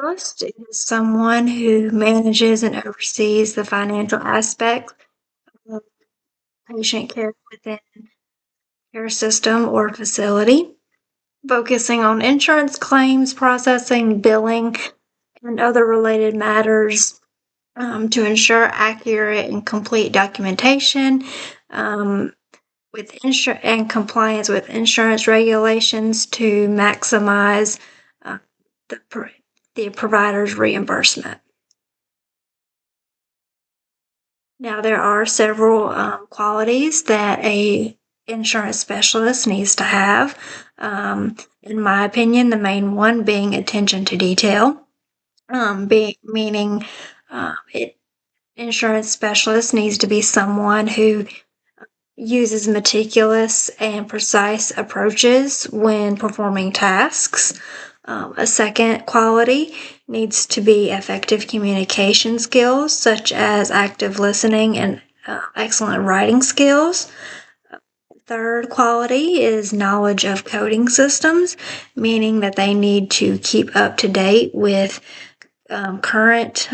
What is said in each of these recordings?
specialist is someone who manages and oversees the financial aspects of patient care within care system or facility, focusing on insurance claims, processing, billing, and other related matters to ensure accurate and complete documentation with and compliance with insurance regulations to maximize uh, the, the provider's reimbursement. Now, there are several qualities that a insurance specialist needs to have. In my opinion, the main one being attention to detail, meaning it insurance specialist needs to be someone who uses meticulous and precise approaches when performing tasks. A second quality needs to be effective communication skills, such as active listening and excellent writing skills. Third quality is knowledge of coding systems, meaning that they need to keep up to date with current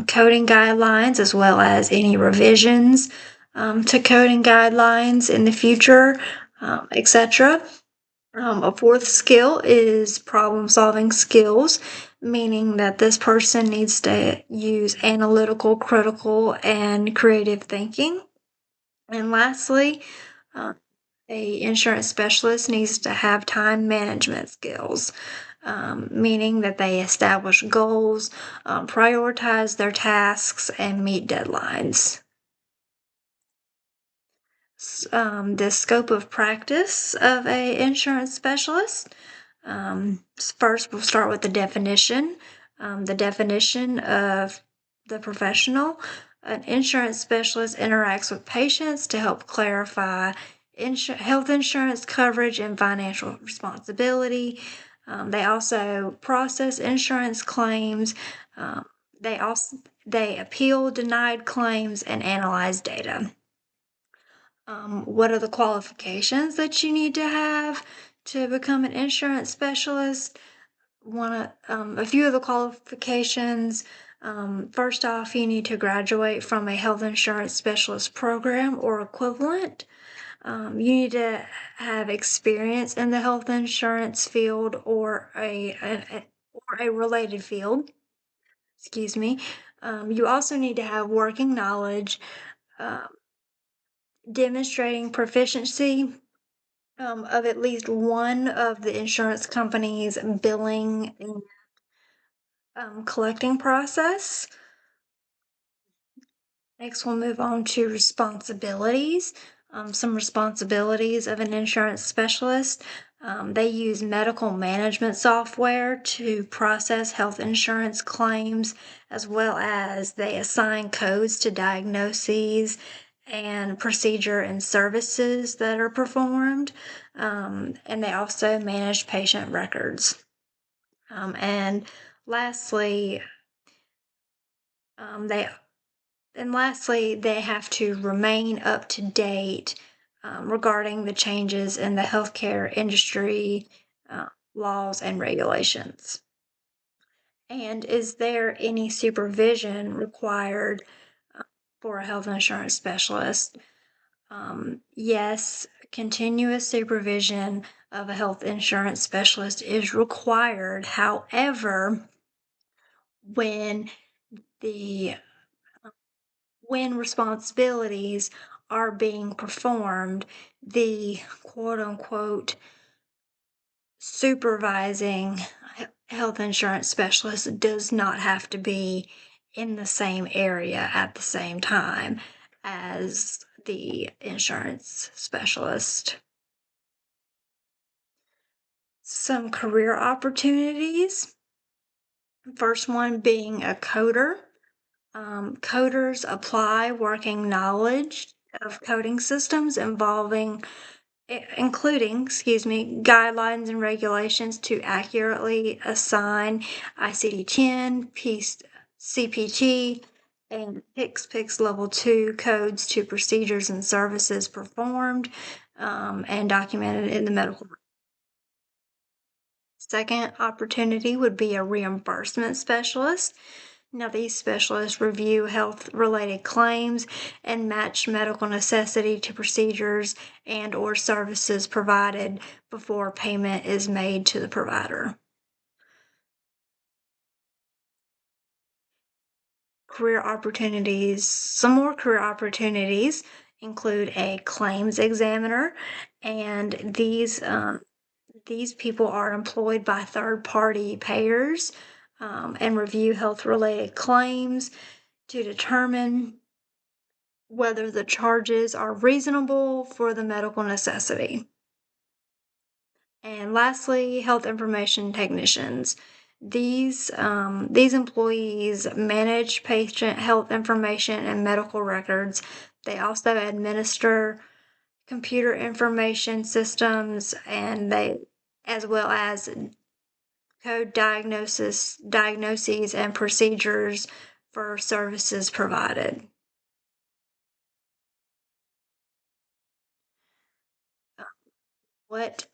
coding guidelines as well as any revisions to coding guidelines in the future, etc. A fourth skill is problem solving skills, meaning that this person needs to use analytical, critical, and creative thinking. And lastly, uh, a insurance specialist needs to have time management skills, meaning that they establish goals, prioritize their tasks, and meet deadlines. The scope of practice of a insurance specialist. First, we'll start with the definition. The definition of the professional. An insurance specialist interacts with patients to help clarify health insurance coverage and financial responsibility. They also process insurance claims. They appeal denied claims and analyze data. What are the qualifications that you need to have to become an insurance specialist? A few of the qualifications. First off, you need to graduate from a health insurance specialist program or equivalent. You need to have experience in the health insurance field or a related field. Excuse me. You also need to have working knowledge, uh, demonstrating proficiency of at least one of the insurance company's billing and collecting process. Next, we'll move on to responsibilities. Some responsibilities of an insurance specialist. They use medical management software to process health insurance claims, as well as they assign codes to diagnoses and procedure and services that are performed. And they also manage patient records. And lastly, they they have to remain up to date regarding the changes in the healthcare industry, laws, and regulations. And is there any supervision required for a health insurance specialist? Yes, continuous supervision of a health insurance specialist is required. However, when the when responsibilities are being performed, the quote unquote supervising health insurance specialist does not have to be in the same area at the same time as the insurance specialist. Some career opportunities. First one being a coder. Coders apply working knowledge of coding systems including, guidelines and regulations to accurately assign ICD-10, CPT, and HCPCS Level 2 codes to procedures and services performed and documented in the medical. Second opportunity would be a reimbursement specialist. Now, these specialists review health related claims and match medical necessity to procedures and or services provided before payment is made to the provider. Some more career opportunities include a claims examiner, and these people are employed by third party payers and review health related claims to determine whether the charges are reasonable for the medical necessity. And lastly, health information technicians. These employees manage patient health information and medical records. They also administer computer information systems, and they, as well as code diagnoses and procedures for services provided. What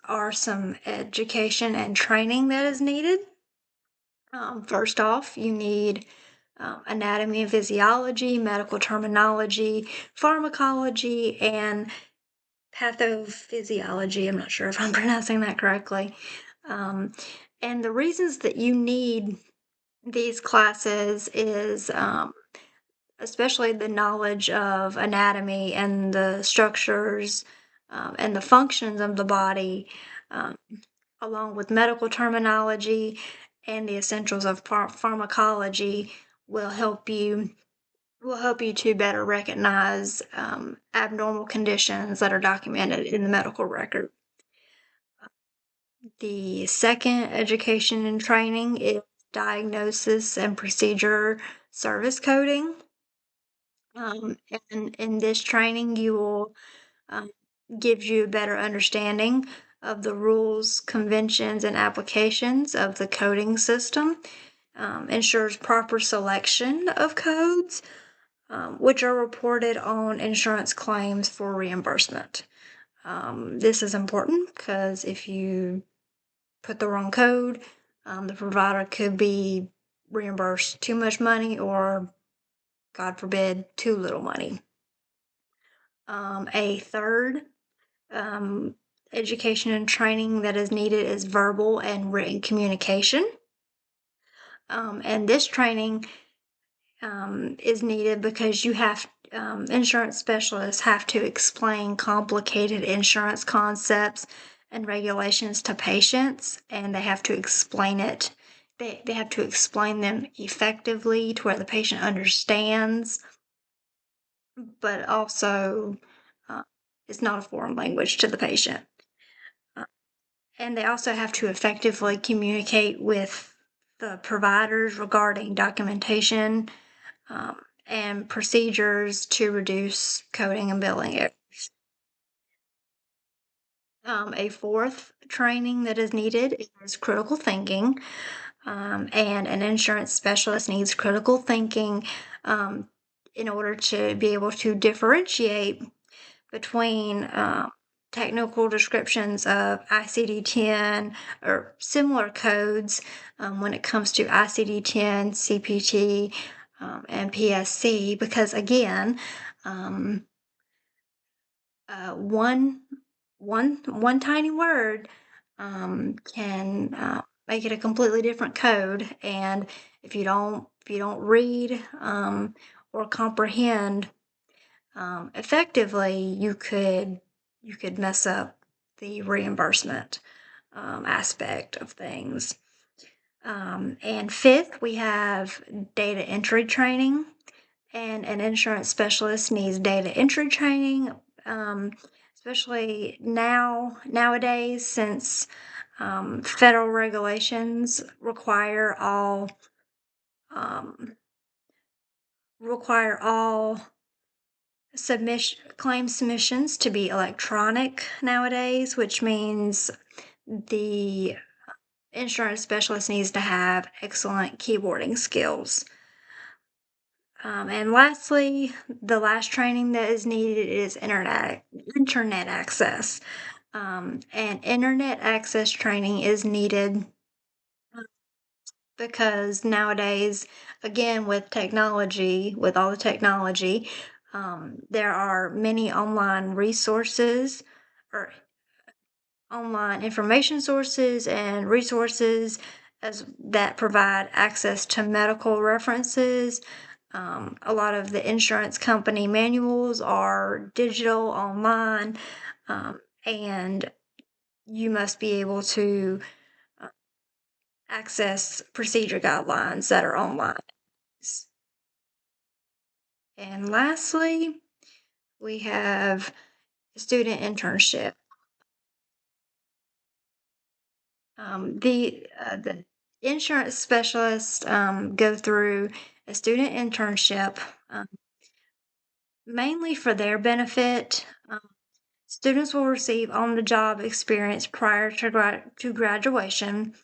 are some education and training that is needed? First off, you need anatomy and physiology, medical terminology, pharmacology, and pathophysiology. I'm not sure if I'm pronouncing that correctly. And the reasons that you need these classes is especially the knowledge of anatomy and the structures and the functions of the body, um, along with medical terminology and the essentials of pharmacology will help you to better recognize abnormal conditions that are documented in the medical record. The second education and training is diagnosis and procedure service coding. And in this training, you will gives you a better understanding of the rules, conventions, and applications of the coding system. Ensures proper selection of codes, which are reported on insurance claims for reimbursement. This is important because if you put the wrong code, the provider could be reimbursed too much money or, God forbid, too little money. A third education and training that is needed is verbal and written communication. And this training is needed because insurance specialists have to explain complicated insurance concepts and regulations to patients, and they have to explain it. They have to explain them effectively to where the patient understands, but also it's not a foreign language to the patient. And they also have to effectively communicate with the providers regarding documentation and procedures to reduce coding and billing errors. A fourth training that is needed is critical thinking, and an insurance specialist needs critical thinking in order to be able to differentiate between technical descriptions of ICD-10 or similar codes when it comes to ICD-10, CPT, and PSC, because again, one tiny word can make it a completely different code, and if you don't read or comprehend effectively, you could mess up the reimbursement aspect of things. And fifth, we have data entry training, and an insurance specialist needs data entry training, especially nowadays since federal regulations require all claim submissions to be electronic nowadays, which means the insurance specialist needs to have excellent keyboarding skills. And lastly, the last training that is needed is internet access. And internet access training is needed because nowadays, again, with all the technology, there are many online resources or online information sources and resources as that provide access to medical references. A lot of the insurance company manuals are digital online, and you must be able to access procedure guidelines that are online. And lastly, we have student internship. The insurance specialists go through a student internship mainly for their benefit. Students will receive on the job experience prior to graduation.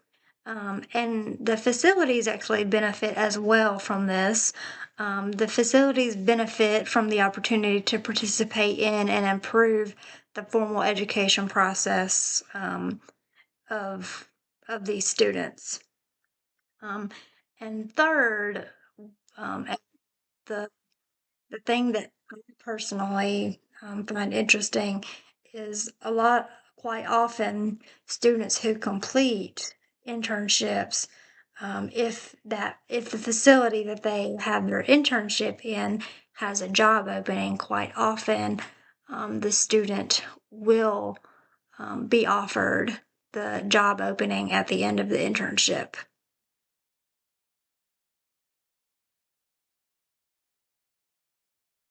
And the facilities actually benefit as well from this. The facilities benefit from the opportunity to participate in and improve the formal education process of these students. Um, and third, and the thing that I personally find interesting is quite often, students who complete internships, if the facility that they have their internship in has a job opening, quite often the student will be offered the job opening at the end of the internship.